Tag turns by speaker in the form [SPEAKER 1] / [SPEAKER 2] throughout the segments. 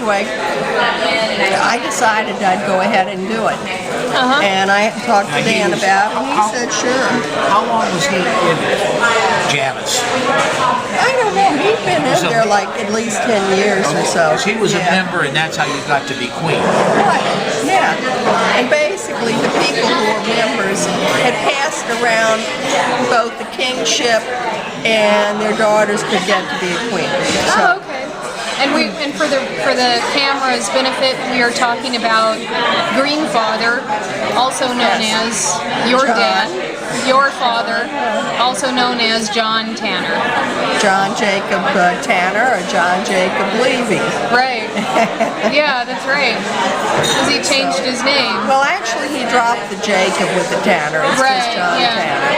[SPEAKER 1] anyway, I decided I'd go ahead and do it. And I talked to Dan about it, and he said, sure.
[SPEAKER 2] How long was he in Janus?
[SPEAKER 1] I don't know. He'd been in there like at least 10 years or so.
[SPEAKER 2] He was a member, and that's how you got to be queen.
[SPEAKER 1] Right, yeah. And basically the people who were members had passed around both the kingship and their daughters could get to be a queen. So,
[SPEAKER 3] Oh, okay. And for the camera's benefit, we are talking about Greenfather, also known as your dad, your father, also known as John Tanner.
[SPEAKER 1] John Jacob Tanner or John Jacob Levy.
[SPEAKER 3] Right. Yeah, that's right. Because he changed his name.
[SPEAKER 1] Well, actually, he dropped the Jacob with the Tanner. It's just John Tanner.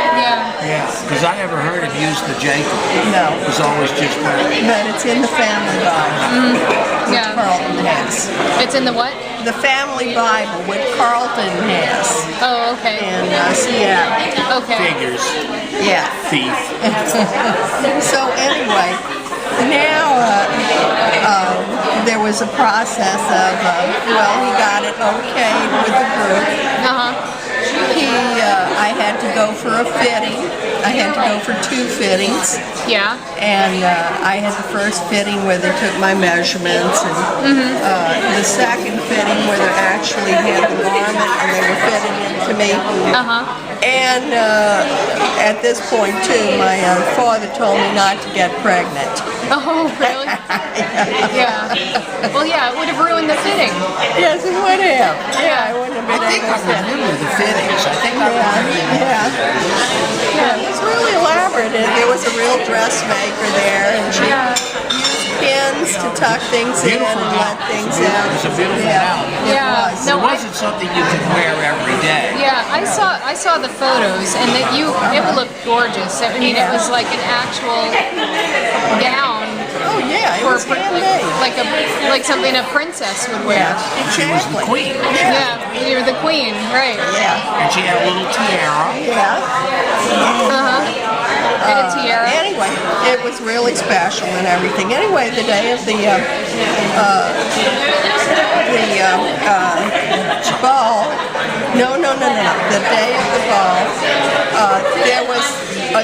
[SPEAKER 2] Yeah, because I never heard him use the Jacob.
[SPEAKER 1] No.
[SPEAKER 2] It was always just
[SPEAKER 1] But it's in the family Bible, which Carlton has.
[SPEAKER 3] It's in the what?
[SPEAKER 1] The family Bible, which Carlton has.
[SPEAKER 3] Oh, okay.
[SPEAKER 1] In Seattle.
[SPEAKER 3] Okay.
[SPEAKER 2] figures.
[SPEAKER 1] Yeah.
[SPEAKER 2] Thief.
[SPEAKER 1] So anyway, now there was a process of, well, he got it okayed with the group. I had to go for a fitting. I had to go for 2 fittings.
[SPEAKER 3] Yeah.
[SPEAKER 1] And I had the first fitting where they took my measurements, and the second fitting where they actually had the garment and they were fitting it to me. And at this point too, my father told me not to get pregnant.
[SPEAKER 3] Oh, really? Yeah. Well, yeah, it would have ruined the fitting.
[SPEAKER 1] Yes, it would have. Yeah, I wouldn't have been able to fit.
[SPEAKER 2] I remember the fittings. I think I remember.
[SPEAKER 1] Yeah, it was really elaborate. And there was a real dressmaker there, and she used pins to tuck things in and let things out.
[SPEAKER 2] It was a beautiful gown.
[SPEAKER 3] Yeah.
[SPEAKER 2] It wasn't something you could wear every day.
[SPEAKER 3] Yeah, I saw the photos, and that it looked gorgeous. I mean, it was like an actual gown.
[SPEAKER 1] Oh yeah, it was handmade.
[SPEAKER 3] Like something a princess would wear.
[SPEAKER 1] Yeah,
[SPEAKER 2] She was the queen.
[SPEAKER 3] Yeah, you're the queen, right?
[SPEAKER 1] Yeah.
[SPEAKER 2] And she had a little tiara.
[SPEAKER 1] Yeah.
[SPEAKER 3] And a tiara.
[SPEAKER 1] Anyway, it was really special and everything. Anyway, the day of the ball. No. The day of the ball, there was, a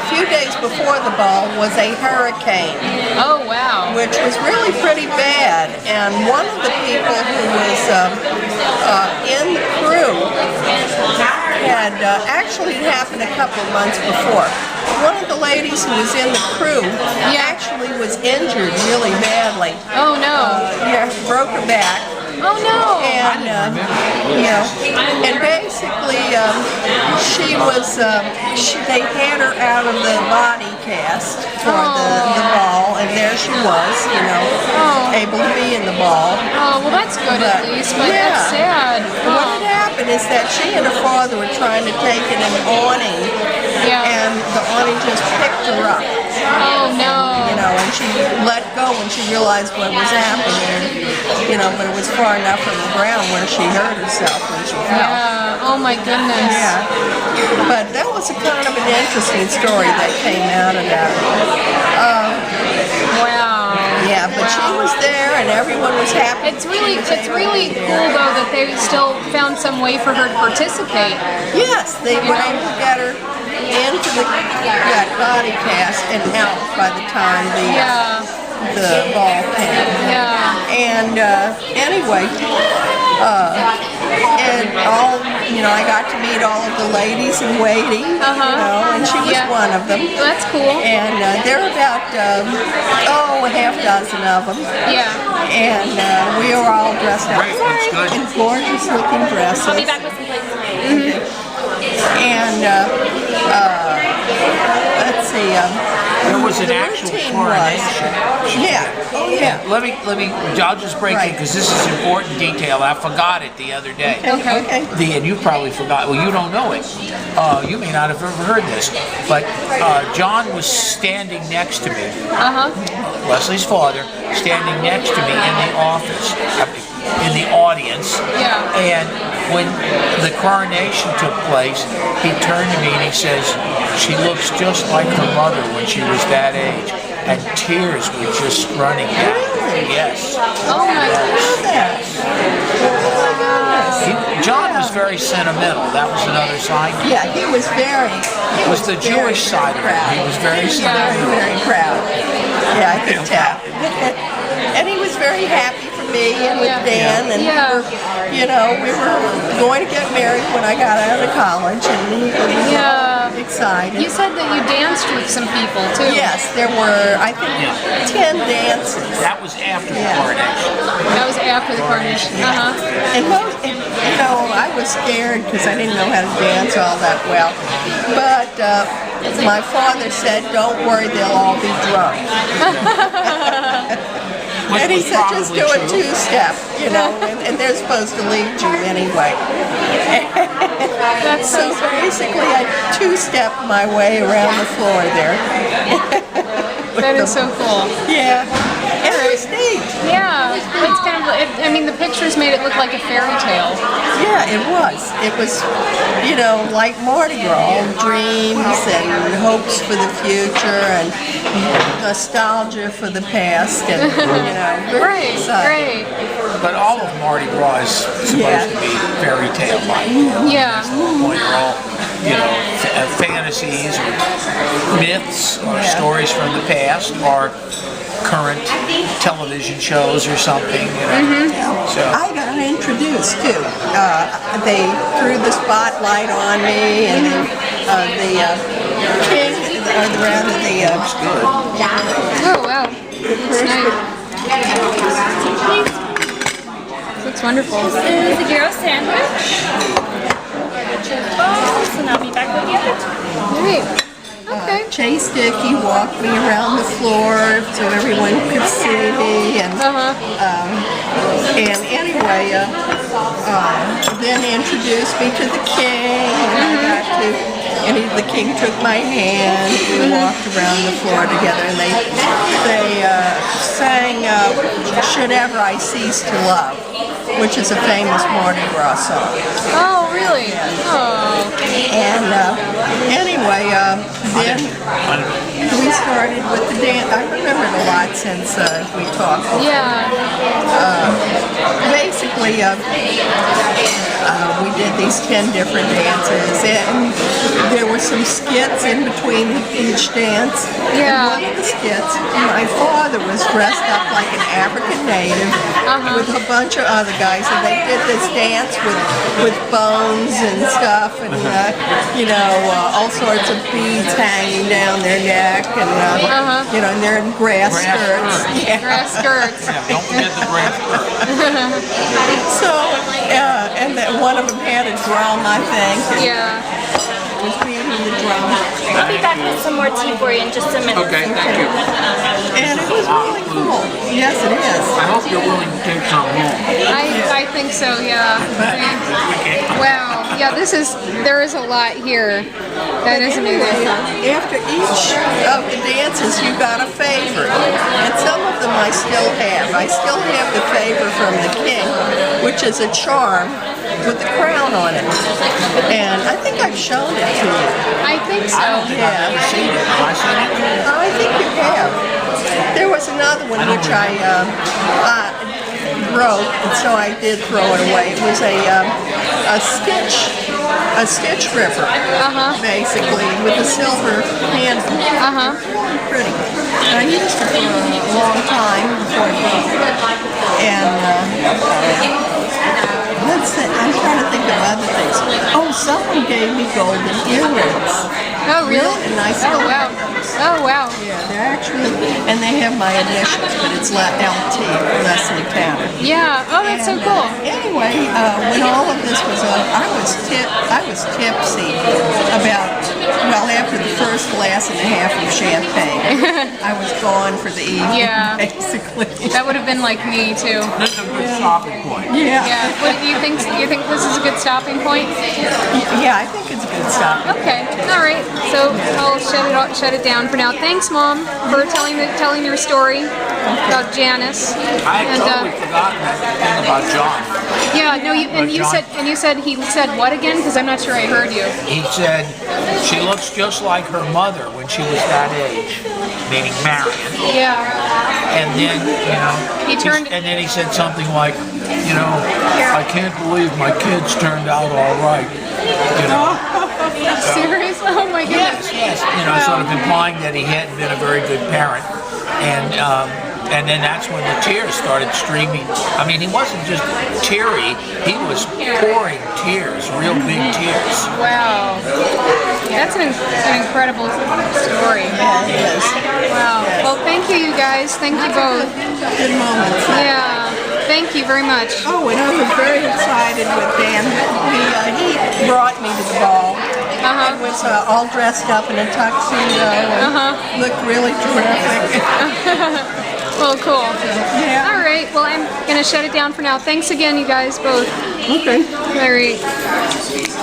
[SPEAKER 1] few days before the ball was a hurricane.
[SPEAKER 3] Oh, wow.
[SPEAKER 1] Which was really pretty bad. And one of the people who was in the crew had actually it happened a couple of months before. One of the ladies who was in the crew actually was injured really badly.
[SPEAKER 3] Oh, no.
[SPEAKER 1] Broke her back.
[SPEAKER 3] Oh, no.
[SPEAKER 1] And, and basically they had her out of the body cast for the ball, and there she was, able to be in the ball.
[SPEAKER 3] Oh, well, that's good at least, but that's sad.
[SPEAKER 1] What had happened is that she and her father were trying to take in an awning, and the awning just picked her up.
[SPEAKER 3] Oh, no.
[SPEAKER 1] And she let go when she realized what was happening, but it was far enough from the ground where she hurt herself when she fell.
[SPEAKER 3] Yeah, oh my goodness.
[SPEAKER 1] Yeah, but that was a kind of an interesting story that came out of that.
[SPEAKER 3] Wow.
[SPEAKER 1] Yeah, but she was there and everyone was happy.
[SPEAKER 3] It's really cool though that they still found some way for her to participate.
[SPEAKER 1] Yes, they were able to get her into that body cast and out by the time the ball came.
[SPEAKER 3] Yeah.
[SPEAKER 1] And anyway, and I got to meet all of the ladies in waiting, and she was one of them.
[SPEAKER 3] That's cool.
[SPEAKER 1] And there are about, a half dozen of them.
[SPEAKER 3] Yeah.
[SPEAKER 1] And we were all dressed up in gorgeous looking dresses.
[SPEAKER 3] I'll be back with some plates.
[SPEAKER 1] And let's see.
[SPEAKER 2] There was an actual coronation. Let me. I'll just break in because this is important detail. I forgot it the other day.
[SPEAKER 1] Okay.
[SPEAKER 2] And you probably forgot. Well, you don't know it. You may not have ever heard this, but John was standing next to me. Leslie's father standing next to me in the office, in the audience.
[SPEAKER 3] Yeah.
[SPEAKER 2] And when the coronation took place, he turned to me and he says, "She looks just like her mother when she was that age," and tears were just running down. Yes.
[SPEAKER 3] Oh my
[SPEAKER 1] Look at that.
[SPEAKER 2] John was very sentimental. That was another side.
[SPEAKER 1] Yeah, he was very.
[SPEAKER 2] It was the Jewish side of it. He was very
[SPEAKER 1] Very,
[SPEAKER 2] sentimental.
[SPEAKER 1] very proud. Yeah, I could tell. And he was very happy for me and with Dan, and we were going to get married when I got out of college, and he was excited.
[SPEAKER 3] You said that you danced with some people too.
[SPEAKER 1] Yes, there were, I think, 10 dances.
[SPEAKER 2] That was after the
[SPEAKER 1] Yeah.
[SPEAKER 2] coronation.
[SPEAKER 3] That was after the coronation.
[SPEAKER 1] And most, I was scared because I didn't know how to dance all that well. But my father said, "Don't worry, they'll all be drunk." And he said, "Just do a two-step, and they're supposed to lead you anyway."
[SPEAKER 3] That's
[SPEAKER 1] So basically, I two-stepped my way around the floor there.
[SPEAKER 3] That is so cool.
[SPEAKER 1] Yeah, and it was neat.
[SPEAKER 3] Yeah, it's kind of. The pictures made it look like a fairy tale.
[SPEAKER 1] Yeah, it was. It was, like Mardi Gras, dreams and hopes for the future and nostalgia for the past, and very exciting.
[SPEAKER 3] Great.
[SPEAKER 2] But all of Mardi Gras is supposed to be fairy tale-like.
[SPEAKER 3] Yeah.
[SPEAKER 2] When they're all, fantasies or myths or stories from the past or current television shows or something. So
[SPEAKER 1] I got introduced too. They threw the spotlight on me, and then the king around the.
[SPEAKER 3] Oh wow. It's nice. Looks wonderful.
[SPEAKER 4] This is a gyro sandwich. Get your balls, and I'll be back with you.
[SPEAKER 3] Great. Okay.
[SPEAKER 1] Chase Dickey walked me around the floor so everyone could see me, and anyway, then introduced me to the king, and the king took my hand. We walked around the floor together, and they sang "Should Ever I Cease to Love," which is a famous Mardi Gras song.
[SPEAKER 3] Oh really? Oh.
[SPEAKER 1] And anyway, then we started with the dance. I remembered a lot since we talked.
[SPEAKER 3] Yeah.
[SPEAKER 1] Basically, we did these 10 different dances, and there were some skits in between each dance.
[SPEAKER 3] Yeah.
[SPEAKER 1] And one of the skits, my father was dressed up like an African native with a bunch of other guys, and they did this dance with bones and stuff, and all sorts of beads hanging down their neck, and and they're in grass skirts. Yeah.
[SPEAKER 3] Grass skirts.
[SPEAKER 2] yeah, don't forget the grass.
[SPEAKER 1] So, and that one of them had a drum, I think. And
[SPEAKER 3] Yeah.
[SPEAKER 1] was beating the drum.
[SPEAKER 4] I'll be back with some more tea for you in just a minute.
[SPEAKER 2] Okay, thank you.
[SPEAKER 1] And it was really cool. Yes, it is.
[SPEAKER 2] I hope you're willing to take some home.
[SPEAKER 3] I think so. Yeah. Wow. Yeah. There is a lot here. That is
[SPEAKER 1] Anyway,
[SPEAKER 3] amazing.
[SPEAKER 1] after each of the dances, you got a favor. And some of them I still have. I still have the favor from the king, which is a charm with the crown on it. And I think I've shown it to you.
[SPEAKER 3] I think so.
[SPEAKER 1] Yeah.
[SPEAKER 2] I've seen it. Have I seen it?
[SPEAKER 1] I think you have. There was another one which I broke, and so I did throw it away. It was a stitch ripper, basically, with a silver handle. Pretty. And I used it for a long time before it broke. And I'm trying to think of other things. Oh, someone gave me golden earrings.
[SPEAKER 3] Oh really?
[SPEAKER 1] Really nice.
[SPEAKER 3] Oh wow. Oh wow.
[SPEAKER 1] Yeah, they're actually, and they have my initials, but it's LT, Leslie Tanner.
[SPEAKER 3] Yeah. Oh, that's so
[SPEAKER 1] And,
[SPEAKER 3] cool.
[SPEAKER 1] Anyway, when all of this was up, I was tipsy after the first glass and a half of champagne. I was gone for the evening,
[SPEAKER 3] Yeah.
[SPEAKER 1] basically.
[SPEAKER 3] That would have been like me too.
[SPEAKER 2] This is a good stopping point.
[SPEAKER 1] Yeah.
[SPEAKER 3] Yeah. What do you think? You think this is a good stopping point?
[SPEAKER 1] Yeah, I think it's a good stop.
[SPEAKER 3] Okay. All right. So I'll shut it down for now. Thanks, Mom, for telling the telling your story about Janice.
[SPEAKER 2] I had totally forgotten that thing about John.
[SPEAKER 3] Yeah, no, you said he said what again? Because I'm not sure I heard you.
[SPEAKER 2] He said she looks just like her mother when she was that age, meaning Marion.
[SPEAKER 3] Yeah.
[SPEAKER 2] And then,
[SPEAKER 3] He turned-
[SPEAKER 2] and then he said something like, I can't believe my kids turned out all right.
[SPEAKER 3] Serious? Oh my goodness.
[SPEAKER 2] Yes. Sort of implying that he hadn't been a very good parent, and then that's when the tears started streaming. I mean, he wasn't just teary; he was pouring tears, real big tears.
[SPEAKER 3] Wow. That's an incredible story.
[SPEAKER 1] Yeah, it is.
[SPEAKER 3] Wow. Well, thank you, you guys. Thank you both.
[SPEAKER 1] Good moments.
[SPEAKER 3] Yeah. Thank you very much.
[SPEAKER 1] Oh, and I was very excited with Dan. He brought me to the ball.
[SPEAKER 3] Uh-huh.
[SPEAKER 1] I was all dressed up in a tuxedo and looked really terrific.
[SPEAKER 3] Well, cool.
[SPEAKER 1] Yeah.
[SPEAKER 3] All right. Well, I'm going to shut it down for now. Thanks again, you guys both.
[SPEAKER 1] Okay.
[SPEAKER 3] All right.